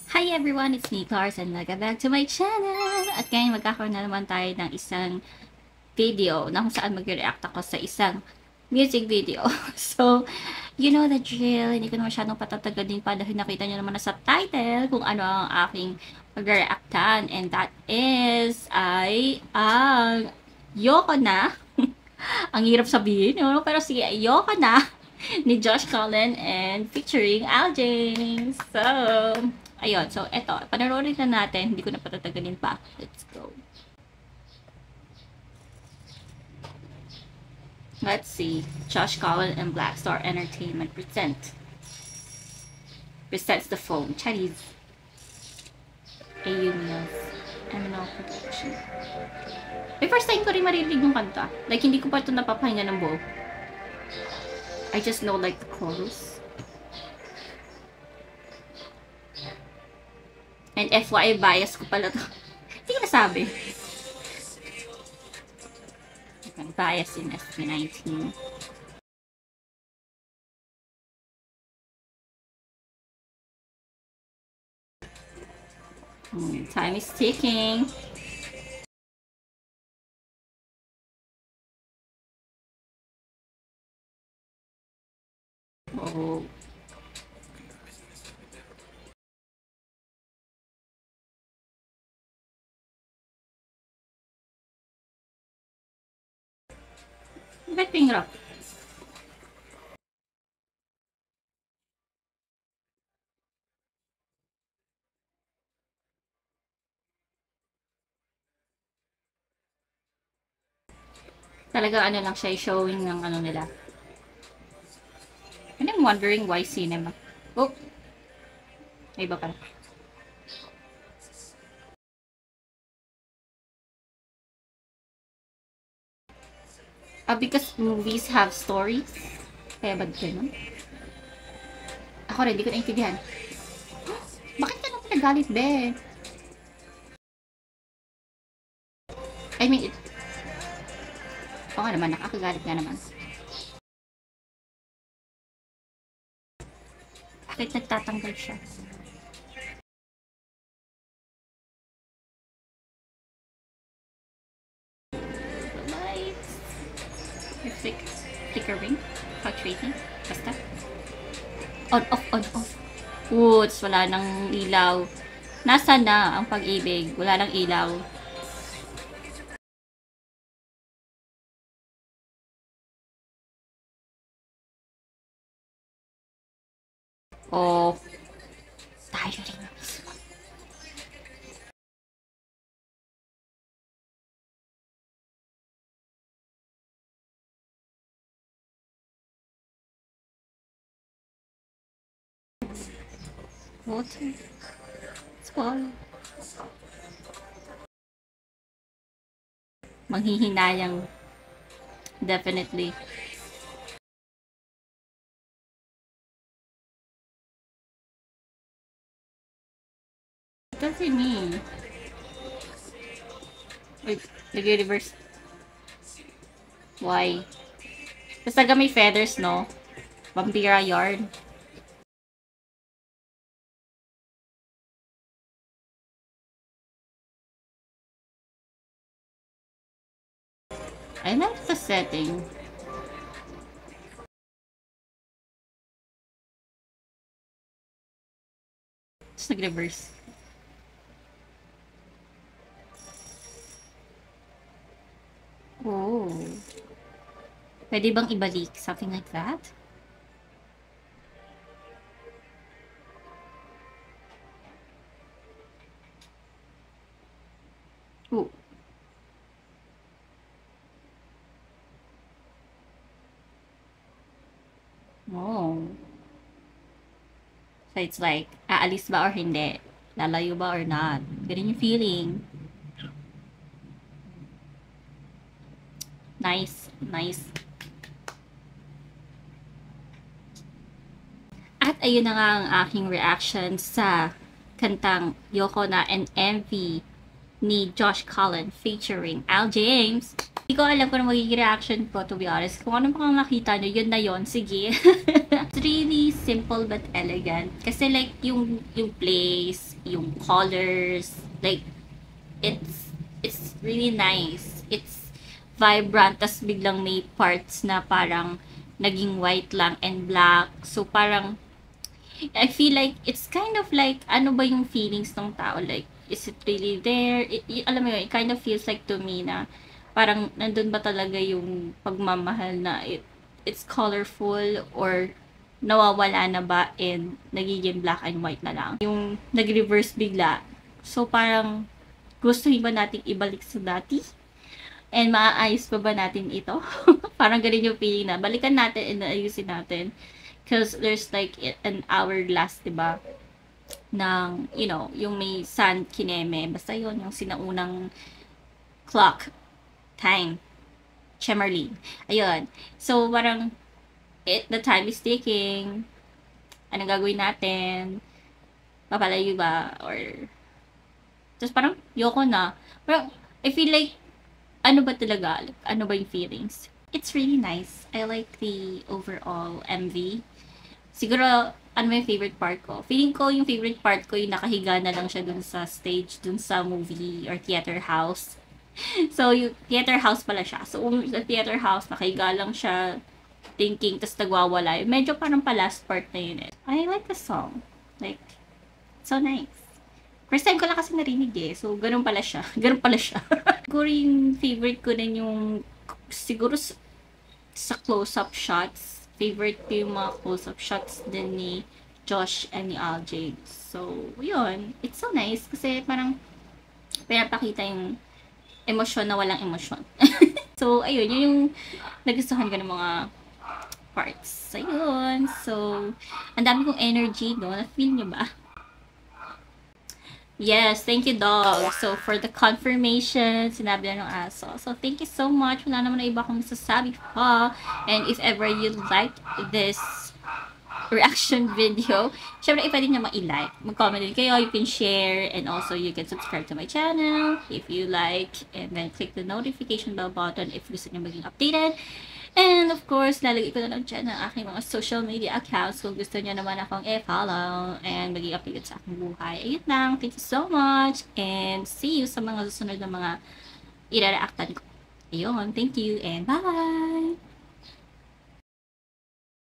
Hi everyone, it's me, Cars, and welcome back to my channel! At ngayon magkakaroon na naman tayo ng isang video na kung saan mag-react ako sa isang music video. So, you know the drill. Hindi ko na masyadong patatagalin pa dahil nakita nyo naman na sa title kung ano ang aking mag-reactan. And that is, ang Yoko Na. Ang hirap sabihin, no? Pero sige, Yoko Na ni Josh Cullen and featuring Al James. So, ayun. So, eto. Panoorin na natin. Hindi ko na patatagalin pa. Let's go. Let's see. Josh Cullen and Black Star Entertainment presents the phone. Chinese. AU Mills. Eminal Production. May first time ko rin marinig yung kanta. Like, hindi ko pa ito napapahinga ng buo. I just know, like, the chorus. And FYI, bias ko pala to. Hindi ko nasabi. Bias in SB19. Time is ticking. Oh. Ba't pingrap? Talaga ano lang siya, showing ng ano nila. And I'm wondering why cinema. Oh! May iba pala. Because movies have stories. Kaya ba ganun? Ako rin, di ko naintindihan. Bakit ka nang pinagalit, be? I mean, oo nga naman, nakakagalit nga naman. Bakit nagtatanggal siya? Flickering, fluctuating, basta. On, off, on, off. Woods, wala nang ilaw. Nasaan na ang pag-ibig? Wala nang ilaw. Oh, tayo rin na mismo. Water. Swallow. Manghihinayang. Definitely. Kasi me. Wait, nag-reverse. Why? Basta talaga may feathers, no? Vampira yarn. I like the setting. Just nag-reverse. Oh. Pwede bang ibalik? Something like that? Oh. Oh. So it's like, aalis ba or hindi? Lalayo ba or not? Ganun yung feeling. Nice. Nice. At ayun na nga ang aking reaction sa kantang Yoko Na and MV ni Josh Cullen featuring Al James. Hindi ko alam kung ano magiging reaction ko, to be honest. Kung ano pang makita nyo, yun na yun. Sige. It's really simple but elegant. Kasi like, yung place, yung colors, like, it's really nice. It's vibrant. Tas biglang may parts na parang naging white lang and black. So, parang, I feel like, it's kind of like, ano ba yung feelings ng tao? Like, is it really there? Alam mo yun, it kind of feels like to me na, parang nandun ba talaga yung pagmamahal na it's colorful or nawawala na ba and nagiging black and white na lang. Yung nag-reverse bigla. So parang gustuhin ba nating ibalik sa dati? And maaayos pa ba natin ito? Parang ganun yung feeling na balikan natin and ayusin natin. Because there's like an hourglass, diba? Ng, you know, yung may San Kineme. Basta yun, yung sinaunang clock. Time. Chemerling. Ayun. So, parang, the time is ticking. Ano gagawin natin? Papalayo ba? Or, just parang, yoko na. Parang, I feel like, ano ba talaga? Like, ano ba yung feelings? It's really nice. I like the overall MV. Siguro, ano yung favorite part ko? Feeling ko, yung favorite part ko, yung nakahiga na lang siya dun sa stage, dun sa movie or theater house. So, yung theater house pala siya. So, sa theater house, nakahiga lang siya, thinking, tas nagwawala. Medyo parang pa last part na yun eh. I like the song. Like, so nice. First time ko lang kasi narinig eh. So, ganun pala siya. Ganun pala siya. Siguro yung favorite ko din yung, siguro sa close-up shots. Favorite ko yung mga close-up shots din ni Josh and ni Aljay. So, yun. It's so nice kasi parang pinapakita yung emosyon na walang emosyon. So, ayun, yun yung nagustuhan ko ng mga parts. Ayun. So, ang dami kong energy, no? Na-feel nyo ba? Yes, thank you, dog. So, for the confirmation, sinabi na ng aso. So, thank you so much. Wala naman na iba akong masasabi pa. And if ever you like this reaction video, syempre pwede nyo ma-like, mag-comment din kayo, you can share, and also you can subscribe to my channel if you like, and then click the notification bell button if gusto nyo maging updated. And of course, lalagay ko na lang dyan ang aking mga social media accounts kung gusto nyo naman akong i-follow and maging updated sa aking buhay. Ayun lang, thank you so much, and see you sa mga susunod na mga ire-reactan ko. Ayun, thank you, and bye!